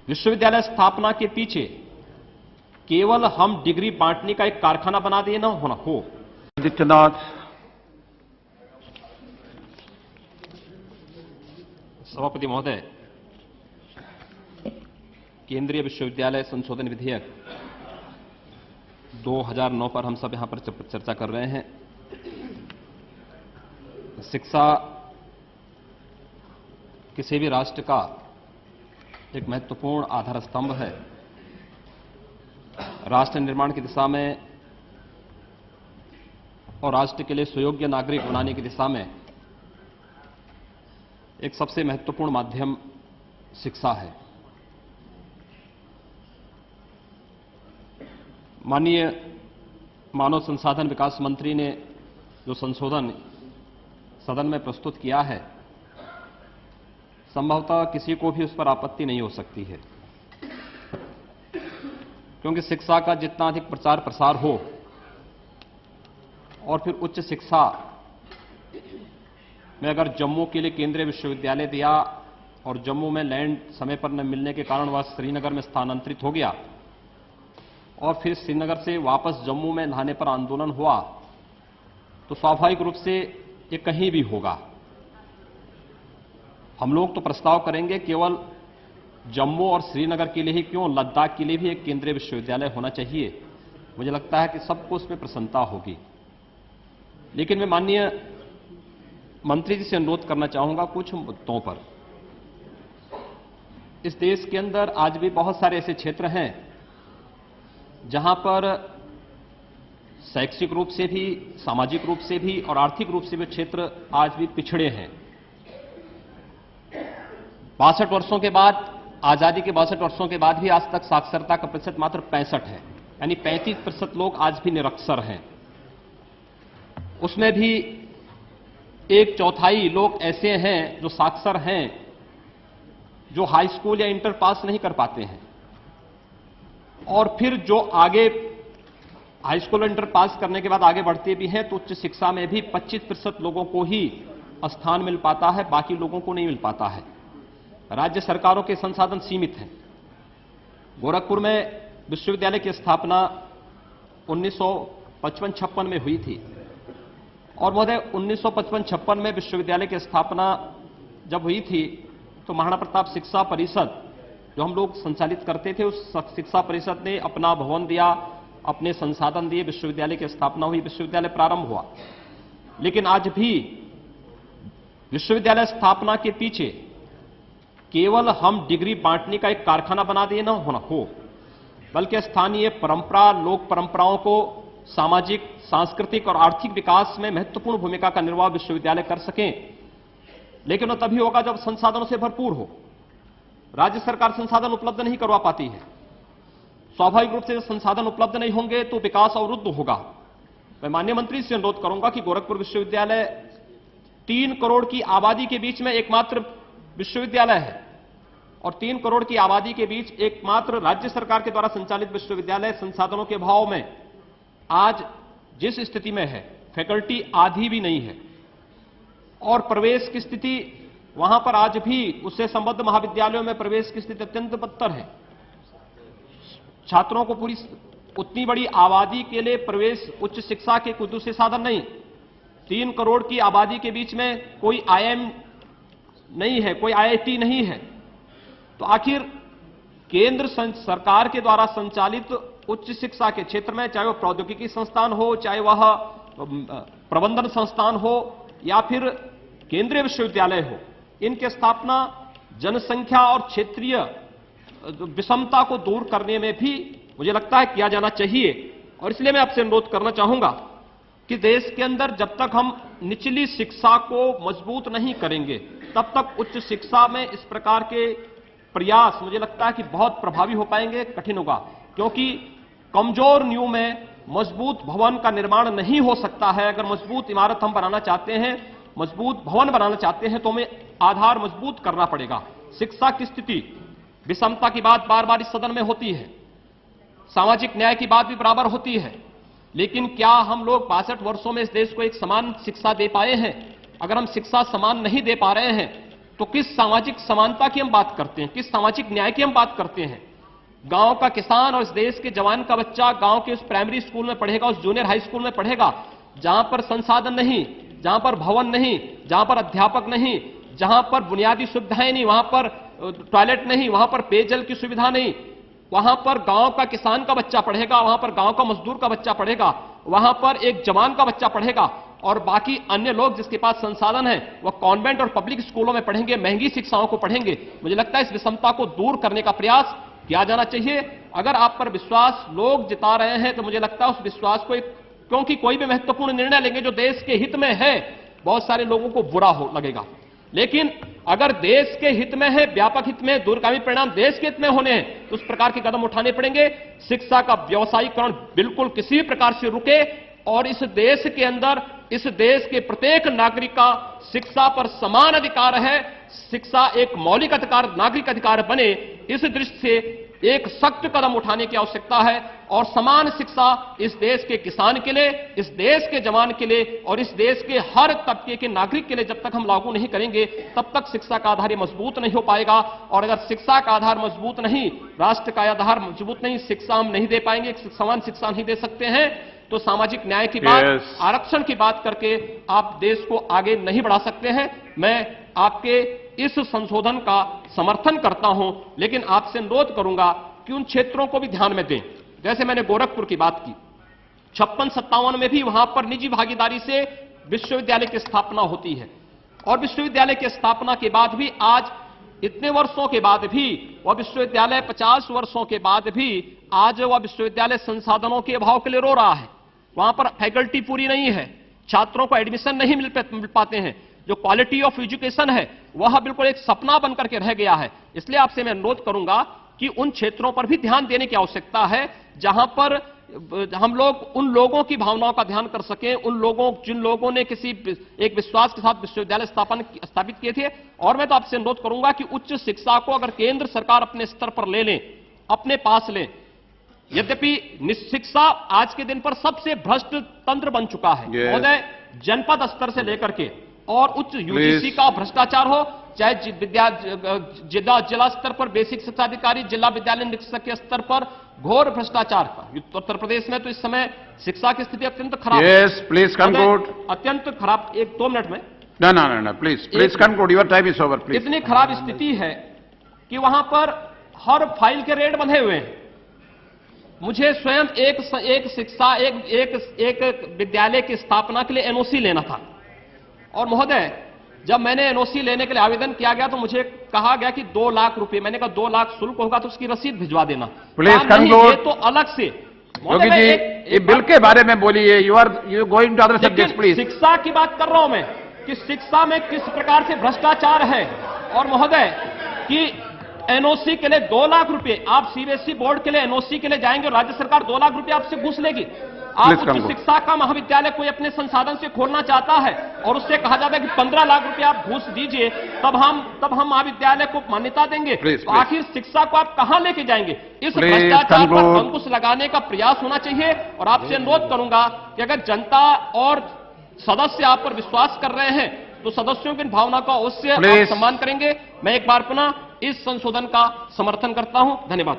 विश्वविद्यालय स्थापना के पीछे केवल हम डिग्री बांटने का एक कारखाना बना दिए ना हो। आदित्यनाथ। सभापति महोदय, केंद्रीय विश्वविद्यालय संशोधन विधेयक 2009 पर हम सब यहां पर चर्चा कर रहे हैं। शिक्षा किसी भी राष्ट्र का एक महत्वपूर्ण आधार स्तंभ है। राष्ट्र निर्माण की दिशा में और राष्ट्र के लिए सुयोग्य नागरिक बनाने की दिशा में एक सबसे महत्वपूर्ण माध्यम शिक्षा है। माननीय मानव संसाधन विकास मंत्री ने जो संशोधन सदन में प्रस्तुत किया है, संभवतः किसी को भी उस पर आपत्ति नहीं हो सकती है, क्योंकि शिक्षा का जितना अधिक प्रचार प्रसार हो और फिर उच्च शिक्षा में अगर जम्मू के लिए केंद्रीय विश्वविद्यालय दिया और जम्मू में लैंड समय पर न मिलने के कारण वह श्रीनगर में स्थानांतरित हो गया और फिर श्रीनगर से वापस जम्मू में लाने पर आंदोलन हुआ, तो स्वाभाविक रूप से ये कहीं भी होगा। हम लोग तो प्रस्ताव करेंगे केवल जम्मू और श्रीनगर के लिए ही क्यों, लद्दाख के लिए भी एक केंद्रीय विश्वविद्यालय होना चाहिए। मुझे लगता है कि सबको उसमें प्रसन्नता होगी। लेकिन मैं माननीय मंत्री जी से अनुरोध करना चाहूंगा कुछ मुद्दों पर। इस देश के अंदर आज भी बहुत सारे ऐसे क्षेत्र हैं जहां पर शैक्षिक रूप से भी, सामाजिक रूप से भी और आर्थिक रूप से भी क्षेत्र आज भी पिछड़े हैं। 62 वर्षों के बाद, आजादी के 62 वर्षों के बाद भी आज तक साक्षरता का प्रतिशत मात्र 65 है, यानी 35% लोग आज भी निरक्षर हैं। उसमें भी 1/4 लोग ऐसे हैं जो साक्षर हैं, जो हाई स्कूल या इंटर पास नहीं कर पाते हैं, और फिर जो आगे हाई स्कूल इंटर पास करने के बाद आगे बढ़ते भी हैं तो उच्च शिक्षा में भी 25% लोगों को ही स्थान मिल पाता है, बाकी लोगों को नहीं मिल पाता है। राज्य सरकारों के संसाधन सीमित हैं। गोरखपुर में विश्वविद्यालय की स्थापना 1955-56 में हुई थी और महोदय 1955-56 में विश्वविद्यालय की स्थापना जब हुई थी तो महाराणा प्रताप शिक्षा परिषद जो हम लोग संचालित करते थे, उस शिक्षा परिषद ने अपना भवन दिया, अपने संसाधन दिए, विश्वविद्यालय की स्थापना हुई, विश्वविद्यालय प्रारंभ हुआ। लेकिन आज भी विश्वविद्यालय स्थापना के पीछे केवल हम डिग्री बांटने का एक कारखाना बना दिए ना हो, बल्कि स्थानीय परंपरा, लोक परंपराओं को सामाजिक, सांस्कृतिक और आर्थिक विकास में महत्वपूर्ण भूमिका का निर्वाह विश्वविद्यालय कर सकें। लेकिन वह तभी होगा जब संसाधनों से भरपूर हो। राज्य सरकार संसाधन उपलब्ध नहीं करवा पाती है। स्वाभाविक रूप से संसाधन उपलब्ध नहीं होंगे तो विकास अवरुद्ध होगा। मैं माननीय मंत्री से अनुरोध करूंगा कि गोरखपुर विश्वविद्यालय 3 करोड़ की आबादी के बीच में एकमात्र विश्वविद्यालय है और 3 करोड़ की आबादी के बीच एकमात्र राज्य सरकार के द्वारा संचालित विश्वविद्यालय संसाधनों के अभाव में आज जिस स्थिति में है, फैकल्टी आधी भी नहीं है और प्रवेश की स्थिति वहां पर आज भी उससे संबद्ध महाविद्यालयों में प्रवेश की स्थिति अत्यंत बदतर है। छात्रों को पूरी उतनी बड़ी आबादी के लिए प्रवेश उच्च शिक्षा के कोई दूसरे साधन नहीं। 3 करोड़ की आबादी के बीच में कोई IIM नहीं है, कोई IIT नहीं है, तो आखिर केंद्र सरकार के द्वारा संचालित उच्च शिक्षा के क्षेत्र में, चाहे वह प्रौद्योगिकी संस्थान हो, चाहे वह प्रबंधन संस्थान हो या फिर केंद्रीय विश्वविद्यालय हो, इनकी स्थापना जनसंख्या और क्षेत्रीय विषमता को दूर करने में भी मुझे लगता है किया जाना चाहिए। और इसलिए मैं आपसे अनुरोध करना चाहूंगा कि देश के अंदर जब तक हम निचली शिक्षा को मजबूत नहीं करेंगे, तब तक उच्च शिक्षा में इस प्रकार के प्रयास मुझे लगता है कि बहुत प्रभावी हो पाएंगे, कठिन होगा। क्योंकि कमजोर नींव में मजबूत भवन का निर्माण नहीं हो सकता है। अगर मजबूत इमारत हम बनाना चाहते हैं, मजबूत भवन बनाना चाहते हैं, तो हमें आधार मजबूत करना पड़ेगा। शिक्षा की स्थिति, विषमता की बात बार बार इस सदन में होती है, सामाजिक न्याय की बात भी बराबर होती है, लेकिन क्या हम लोग 62 वर्षों में इस देश को एक समान शिक्षा दे पाए हैं? अगर हम शिक्षा समान नहीं दे पा रहे हैं तो किस सामाजिक समानता की हम बात करते हैं, किस सामाजिक न्याय की हम बात करते हैं? गांव का किसान और इस देश के जवान का बच्चा गांव के उस प्राइमरी स्कूल में पढ़ेगा, उस जूनियर हाई स्कूल में पढ़ेगा, जहां पर संसाधन नहीं, जहां पर भवन नहीं, जहां पर अध्यापक नहीं, जहां पर बुनियादी सुविधाएं नहीं, वहां पर टॉयलेट नहीं, वहां पर पेयजल की सुविधा नहीं, वहां पर गांव का किसान का बच्चा पढ़ेगा, वहां पर गांव का मजदूर का बच्चा पढ़ेगा, वहां पर एक जवान का बच्चा पढ़ेगा, और बाकी अन्य लोग जिसके पास संसाधन है वह कॉन्वेंट और पब्लिक स्कूलों में पढ़ेंगे, महंगी शिक्षाओं को पढ़ेंगे। मुझे लगता है इस विषमता को दूर करने का प्रयास किया जाना चाहिए। अगर आप पर विश्वास लोग जिता रहे हैं तो मुझे लगता है उस विश्वास को, क्योंकि कोई भी महत्वपूर्ण निर्णय लेंगे जो देश के हित में है, बहुत सारे लोगों को बुरा हो लगेगा, लेकिन अगर देश के हित में है, व्यापक हित में, दूरगामी परिणाम देश के हित में होने हैं, तो उस प्रकार के कदम उठाने पड़ेंगे। शिक्षा का व्यावसायीकरण बिल्कुल किसी भी प्रकार से रुके और इस देश के अंदर, इस देश के प्रत्येक नागरिक का शिक्षा पर समान अधिकार है, शिक्षा एक मौलिक अधिकार, नागरिक अधिकार बने, इस दृष्टि से एक सख्त कदम उठाने की आवश्यकता है। और समान शिक्षा इस देश के किसान के लिए, इस देश के जवान के लिए और इस देश के हर तबके के नागरिक के लिए जब तक हम लागू नहीं करेंगे, तब तक शिक्षा का आधार मजबूत नहीं हो पाएगा। और अगर शिक्षा का आधार मजबूत नहीं, राष्ट्र का आधार मजबूत नहीं, शिक्षा हम नहीं दे पाएंगे, समान शिक्षा नहीं दे सकते हैं, तो सामाजिक न्याय की बात, आरक्षण की बात करके आप देश को आगे नहीं बढ़ा सकते हैं। मैं आपके इस संशोधन का समर्थन करता हूं, लेकिन आपसे अनुरोध करूंगा कि उन क्षेत्रों को भी ध्यान में दें। जैसे मैंने गोरखपुर की बात की, 56-57 में भी वहां पर निजी भागीदारी से विश्वविद्यालय की स्थापना होती है, और विश्वविद्यालय की स्थापना के बाद भी आज इतने वर्षों के बाद भी वह विश्वविद्यालय, 50 वर्षों के बाद भी आज वह विश्वविद्यालय संसाधनों के अभाव के लिए रो रहा है। वहां पर फैकल्टी पूरी नहीं है, छात्रों को एडमिशन नहीं मिल पाते हैं, जो क्वालिटी ऑफ एजुकेशन है वह बिल्कुल एक सपना बनकर के रह गया है। इसलिए आपसे मैं अनुरोध करूंगा कि उन क्षेत्रों पर भी ध्यान देने की आवश्यकता है जहां पर हम लोग उन लोगों की भावनाओं का ध्यान कर सकें, उन लोगों, जिन लोगों ने किसी एक विश्वास के साथ विश्वविद्यालय स्थापित किए थे। और मैं तो आपसे अनुरोध करूंगा कि उच्च शिक्षा को अगर केंद्र सरकार अपने स्तर पर ले लें, अपने पास लें, यद्यपि शिक्षा आज के दिन पर सबसे भ्रष्ट तंत्र बन चुका है महोदय, जनपद स्तर से लेकर के और उच्च यूजीसी का भ्रष्टाचार हो, चाहे जिला स्तर पर बेसिक शिक्षा अधिकारी, जिला विद्यालय निरीक्षक के स्तर पर घोर भ्रष्टाचार का। उत्तर प्रदेश में तो इस समय शिक्षा की स्थिति अत्यंत खराब है। Please conclude. अत्यंत खराब, 1-2 मिनट में। No, please conclude, your time is over, please. इतनी खराब स्थिति है कि वहां पर हर फाइल के रेट बंधे हुए हैं। मुझे स्वयं एक विद्यालय की स्थापना के लिए एनओसी लेना था, और महोदय जब मैंने एनओसी लेने के लिए आवेदन किया गया तो मुझे कहा गया कि 2 लाख रुपए, मैंने कहा 2 लाख शुल्क होगा तो उसकी रसीद भिजवा देना। Please conclude. ये तो अलग से योगी जी, ये बिल के बारे में बोलिए, you going to other subject please. शिक्षा की बात कर रहा हूं मैं कि शिक्षा में किस प्रकार से भ्रष्टाचार है, और महोदय कि एनओसी के लिए 2 लाख रुपए, आप सीबीएसई बोर्ड के लिए एनओसी के लिए जाएंगे और राज्य सरकार 2 लाख रुपए आपसे घूस लेगी। आप उच्च शिक्षा का महाविद्यालय कोई अपने संसाधन से खोलना चाहता है और उससे कहा जाता है कि 15 लाख रुपए आप घूस दीजिए, तब हम महाविद्यालय को मान्यता देंगे। तो आखिर शिक्षा को आप कहां लेके जाएंगे? इस भ्रष्टाचार पर अंकुश लगाने का प्रयास होना चाहिए। और आपसे अनुरोध करूंगा कि अगर जनता और सदस्य आप पर विश्वास कर रहे हैं तो सदस्यों की भावना का अवश्य आप सम्मान करेंगे। मैं एक बार पुनः इस संशोधन का समर्थन करता हूं। धन्यवाद।